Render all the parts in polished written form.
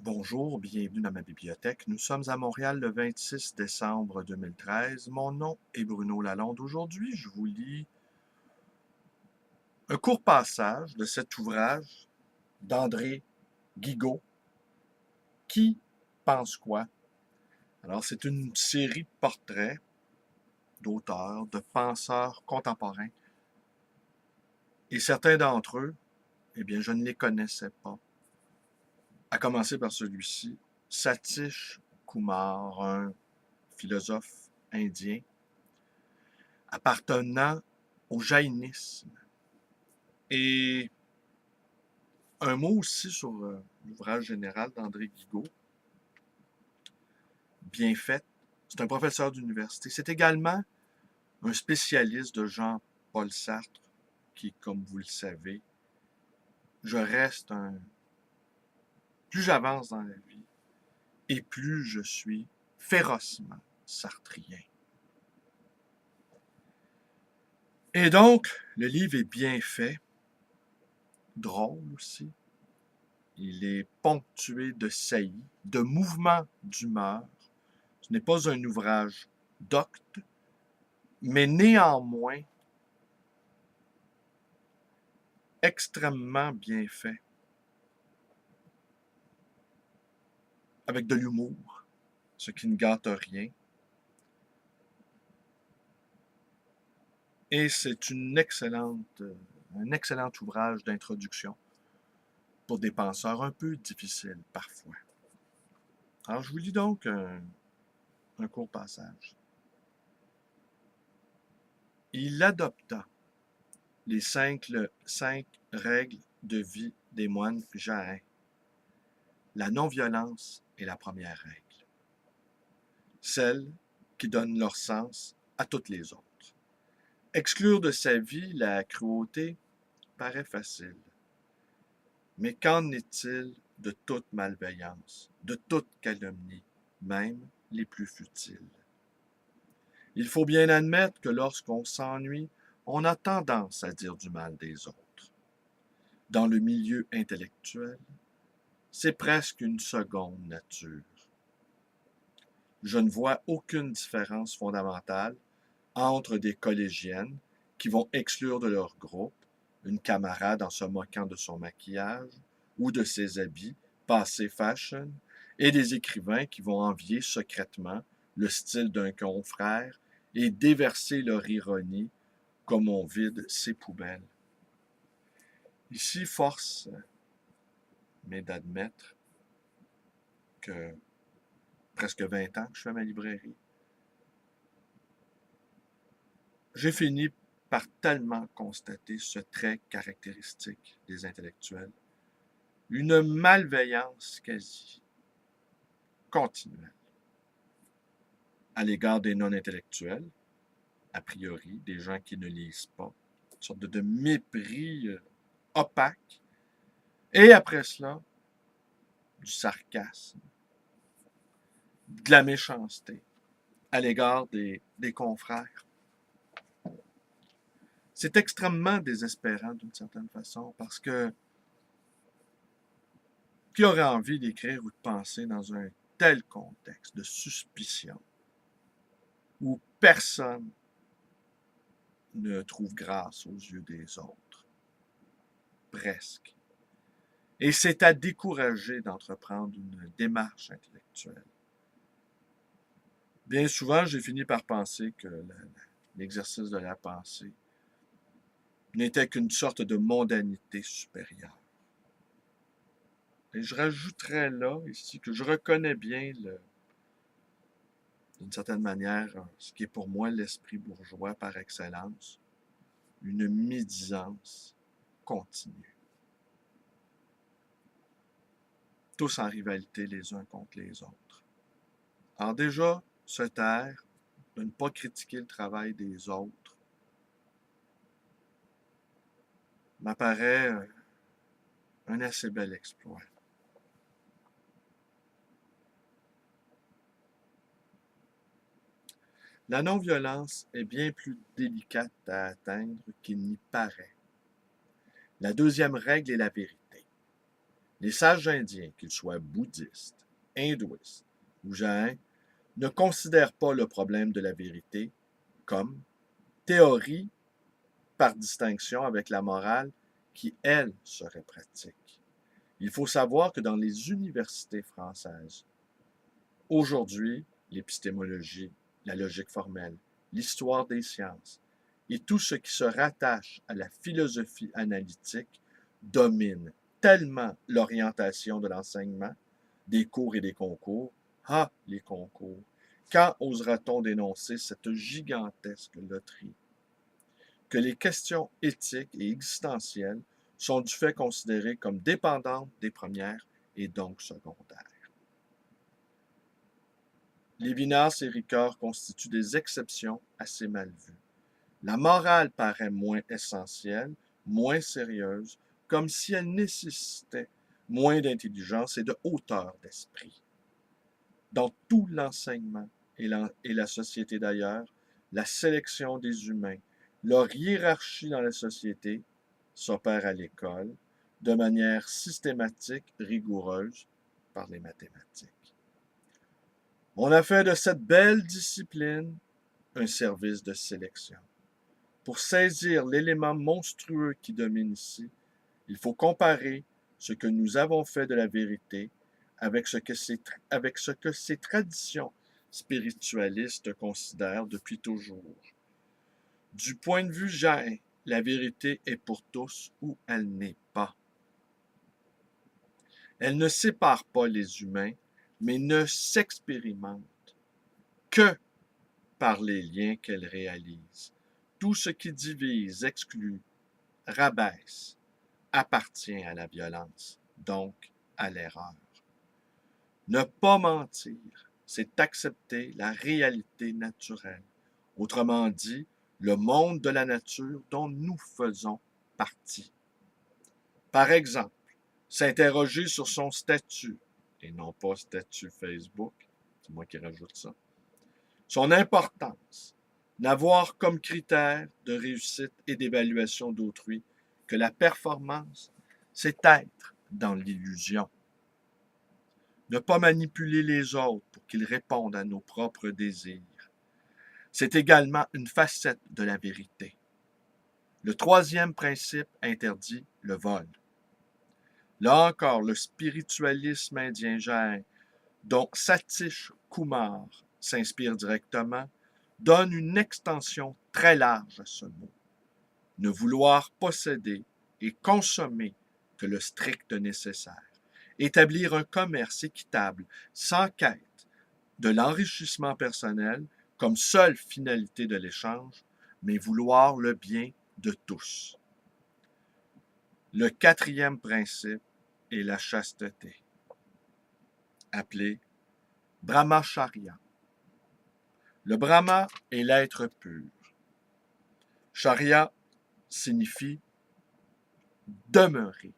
Bonjour, bienvenue dans ma bibliothèque. Nous sommes à Montréal le 26 décembre 2013. Mon nom est Bruno Lalonde. Aujourd'hui, je vous lis un court passage de cet ouvrage d'André Guigaud, Qui pense quoi? Alors, c'est une série de portraits d'auteurs, de penseurs contemporains. Et certains d'entre eux, eh bien, je ne les connaissais pas. À commencer par celui-ci, Satish Kumar, un philosophe indien appartenant au jaïnisme. Et un mot aussi sur l'ouvrage général d'André Guigaud, bien fait. C'est un professeur d'université. C'est également un spécialiste de Jean-Paul Sartre, qui, comme vous le savez, je reste un... Plus j'avance dans la vie, et plus je suis férocement sartrien. Et donc, le livre est bien fait, drôle aussi. Il est ponctué de saillies, de mouvements d'humeur. Ce n'est pas un ouvrage docte, mais néanmoins extrêmement bien fait, avec de l'humour, ce qui ne gâte rien. Et c'est un excellent ouvrage d'introduction pour des penseurs un peu difficiles parfois. Alors je vous lis donc un court passage. Il adopta les cinq règles de vie des moines jains. La non-violence est la première règle, celle qui donne leur sens à toutes les autres. Exclure de sa vie la cruauté paraît facile. Mais qu'en est-il de toute malveillance, de toute calomnie, même les plus futiles? Il faut bien admettre que lorsqu'on s'ennuie, on a tendance à dire du mal des autres. Dans le milieu intellectuel, c'est presque une seconde nature. Je ne vois aucune différence fondamentale entre des collégiennes qui vont exclure de leur groupe une camarade en se moquant de son maquillage ou de ses habits passés fashion, et des écrivains qui vont envier secrètement le style d'un confrère et déverser leur ironie comme on vide ses poubelles. Ici, force m'est d'admettre que presque 20 ans que je fais ma librairie, j'ai fini par tellement constater ce trait caractéristique des intellectuels, une malveillance quasi continuelle à l'égard des non-intellectuels, a priori, des gens qui ne lisent pas, une sorte de mépris opaque, et après cela, du sarcasme, de la méchanceté à l'égard des confrères. C'est extrêmement désespérant d'une certaine façon, parce que qui aurait envie d'écrire ou de penser dans un tel contexte de suspicion où personne ne trouve grâce aux yeux des autres? Presque. Et c'est à décourager d'entreprendre une démarche intellectuelle. Bien souvent, j'ai fini par penser que l'exercice de la pensée n'était qu'une sorte de mondanité supérieure. Et je rajouterais là, ici, que je reconnais bien, d'une certaine manière, ce qui est pour moi l'esprit bourgeois par excellence, une médisance continue. Tous en rivalité les uns contre les autres. Alors déjà, se taire, de ne pas critiquer le travail des autres, m'apparaît un assez bel exploit. La non-violence est bien plus délicate à atteindre qu'il n'y paraît. La deuxième règle est la vérité. Les sages indiens, qu'ils soient bouddhistes, hindouistes ou jains, ne considèrent pas le problème de la vérité comme théorie par distinction avec la morale qui, elle, serait pratique. Il faut savoir que dans les universités françaises, aujourd'hui, l'épistémologie, la logique formelle, l'histoire des sciences et tout ce qui se rattache à la philosophie analytique domine tellement l'orientation de l'enseignement, des cours et des concours. Ah, les concours! Quand osera-t-on dénoncer cette gigantesque loterie? Que les questions éthiques et existentielles sont du fait considérées comme dépendantes des premières et donc secondaires. Lévinas et Ricoeur constituent des exceptions assez mal vues. La morale paraît moins essentielle, moins sérieuse, comme si elle nécessitait moins d'intelligence et de hauteur d'esprit. Dans tout l'enseignement et la société d'ailleurs, la sélection des humains, leur hiérarchie dans la société s'opère à l'école de manière systématique, rigoureuse, par les mathématiques. On a fait de cette belle discipline un service de sélection. Pour saisir l'élément monstrueux qui domine ici, il faut comparer ce que nous avons fait de la vérité avec ce que ces traditions spiritualistes considèrent depuis toujours. Du point de vue jain, la vérité est pour tous ou elle n'est pas. Elle ne sépare pas les humains, mais ne s'expérimente que par les liens qu'elle réalise. Tout ce qui divise, exclut, rabaisse, appartient à la violence, donc à l'erreur. Ne pas mentir, c'est accepter la réalité naturelle. Autrement dit, le monde de la nature dont nous faisons partie. Par exemple, s'interroger sur son statut, et non pas statut Facebook, c'est moi qui rajoute ça, son importance, n'avoir comme critère de réussite et d'évaluation d'autrui que la performance, c'est être dans l'illusion. Ne pas manipuler les autres pour qu'ils répondent à nos propres désirs. C'est également une facette de la vérité. Le troisième principe interdit le vol. Là encore, le spiritualisme indien jain, dont Satish Kumar s'inspire directement, donne une extension très large à ce mot. Ne vouloir posséder et consommer que le strict nécessaire. Établir un commerce équitable, sans quête de l'enrichissement personnel comme seule finalité de l'échange, mais vouloir le bien de tous. Le quatrième principe est la chasteté, appelée Brahmacharya. Le Brahma est l'être pur. Charya signifie demeurer.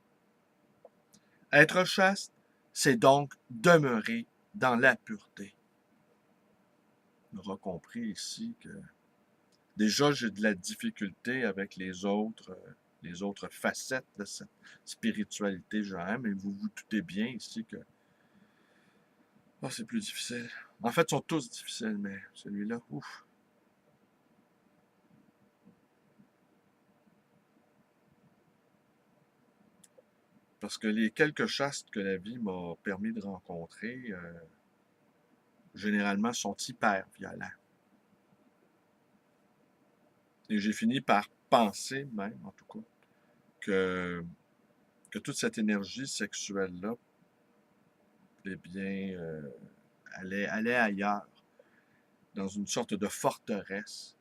Être chaste, c'est donc demeurer dans la pureté. On aura compris ici que déjà j'ai de la difficulté avec les autres facettes de cette spiritualité jain, mais vous vous doutez bien ici que c'est plus difficile. En fait, ils sont tous difficiles, mais celui-là, ouf. Parce que les quelques chastes que la vie m'a permis de rencontrer, généralement, sont hyper violents. Et j'ai fini par penser, même, en tout cas, que toute cette énergie sexuelle-là, eh bien, allait ailleurs, dans une sorte de forteresse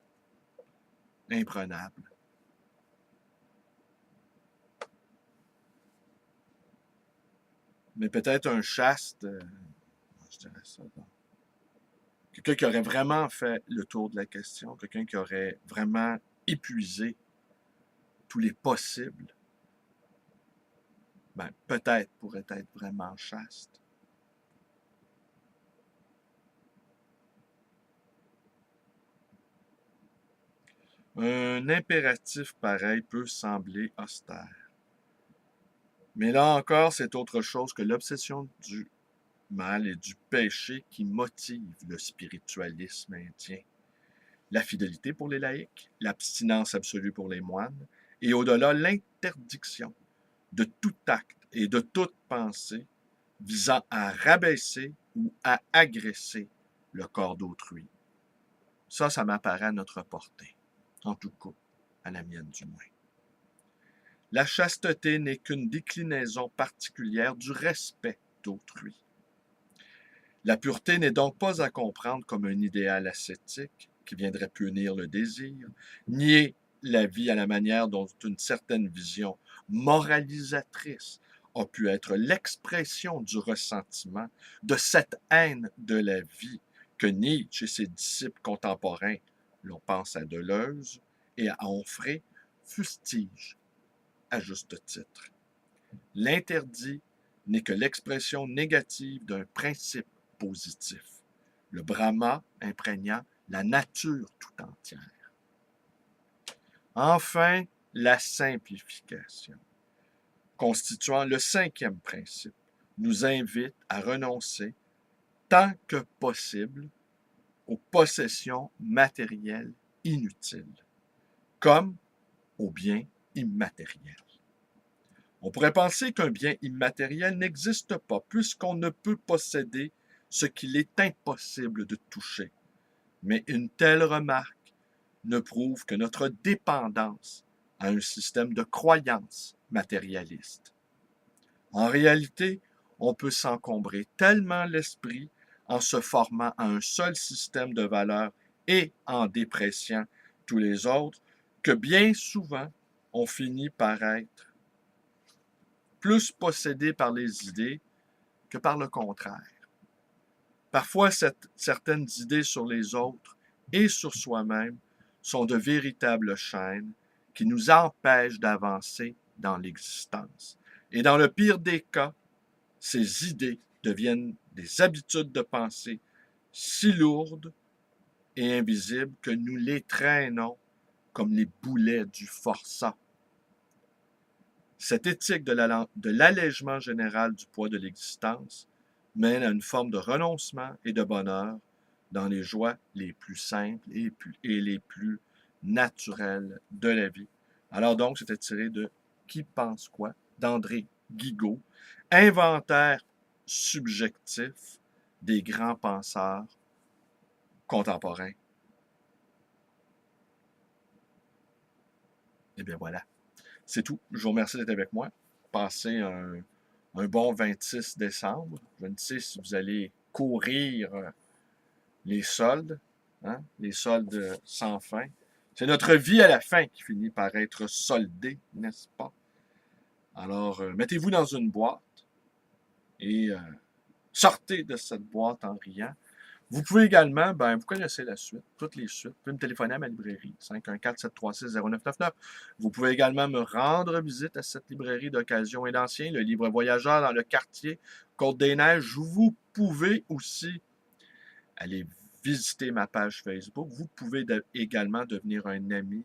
imprenable. Mais peut-être un chaste, je dirais ça, bon. Quelqu'un qui aurait vraiment fait le tour de la question, quelqu'un qui aurait vraiment épuisé tous les possibles, ben, peut-être pourrait être vraiment chaste. Un impératif pareil peut sembler austère. Mais là encore, c'est autre chose que l'obsession du mal et du péché qui motive le spiritualisme indien. La fidélité pour les laïcs, l'abstinence absolue pour les moines, et au-delà l'interdiction de tout acte et de toute pensée visant à rabaisser ou à agresser le corps d'autrui. Ça m'apparaît à notre portée, en tout cas, à la mienne du moins. La chasteté n'est qu'une déclinaison particulière du respect d'autrui. La pureté n'est donc pas à comprendre comme un idéal ascétique qui viendrait punir le désir, nier la vie à la manière dont une certaine vision moralisatrice a pu être l'expression du ressentiment, de cette haine de la vie que Nietzsche et ses disciples contemporains, l'on pense à Deleuze et à Onfray, fustigent à juste titre. L'interdit n'est que l'expression négative d'un principe positif, le Brahma imprégnant la nature tout entière. Enfin, la simplification, constituant le cinquième principe, nous invite à renoncer, tant que possible, aux possessions matérielles inutiles, comme aux biens immatériels. On pourrait penser qu'un bien immatériel n'existe pas, puisqu'on ne peut posséder ce qu'il est impossible de toucher. Mais une telle remarque ne prouve que notre dépendance à un système de croyances matérialistes. En réalité, on peut s'encombrer tellement l'esprit en se formant à un seul système de valeurs et en dépréciant tous les autres, que bien souvent, on finit par être plus possédé par les idées que par le contraire. Parfois, certaines idées sur les autres et sur soi-même sont de véritables chaînes qui nous empêchent d'avancer dans l'existence. Et dans le pire des cas, ces idées deviennent des habitudes de pensée si lourdes et invisibles que nous les traînons comme les boulets du forçat. Cette éthique de l'allègement général du poids de l'existence mène à une forme de renoncement et de bonheur dans les joies les plus simples et les plus naturelles de la vie. Alors donc, c'était tiré de Qui pense quoi d'André Guigaud, inventaire subjectif des grands penseurs contemporains. Et bien voilà, c'est tout. Je vous remercie d'être avec moi. Passez un bon 26 décembre. Je ne sais si vous allez courir les soldes, hein, les soldes sans fin. C'est notre vie à la fin qui finit par être soldée, n'est-ce pas? Alors, mettez-vous dans une boîte et sortez de cette boîte en riant. Vous pouvez également, vous connaissez la suite, toutes les suites. Vous pouvez me téléphoner à ma librairie, 514-736-0999. Vous pouvez également me rendre visite à cette librairie d'occasion et d'ancien, le livre voyageur dans le quartier Côte-des-Neiges. Vous pouvez aussi aller visiter ma page Facebook. Vous pouvez également devenir un ami.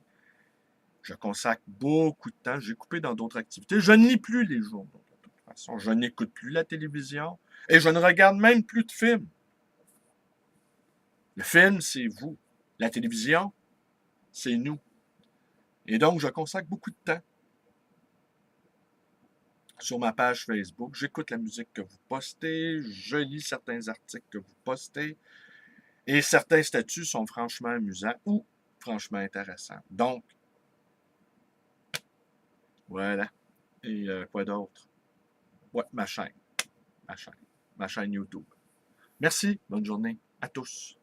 Je consacre beaucoup de temps. J'ai coupé dans d'autres activités. Je ne lis plus les journaux, de toute façon. Je n'écoute plus la télévision et je ne regarde même plus de films. Le film, c'est vous. La télévision, c'est nous. Et donc, je consacre beaucoup de temps sur ma page Facebook. J'écoute la musique que vous postez, je lis certains articles que vous postez, et certains statuts sont franchement amusants ou franchement intéressants. Donc, voilà. Et quoi d'autre? Ouais, ma chaîne YouTube. Merci, bonne journée à tous.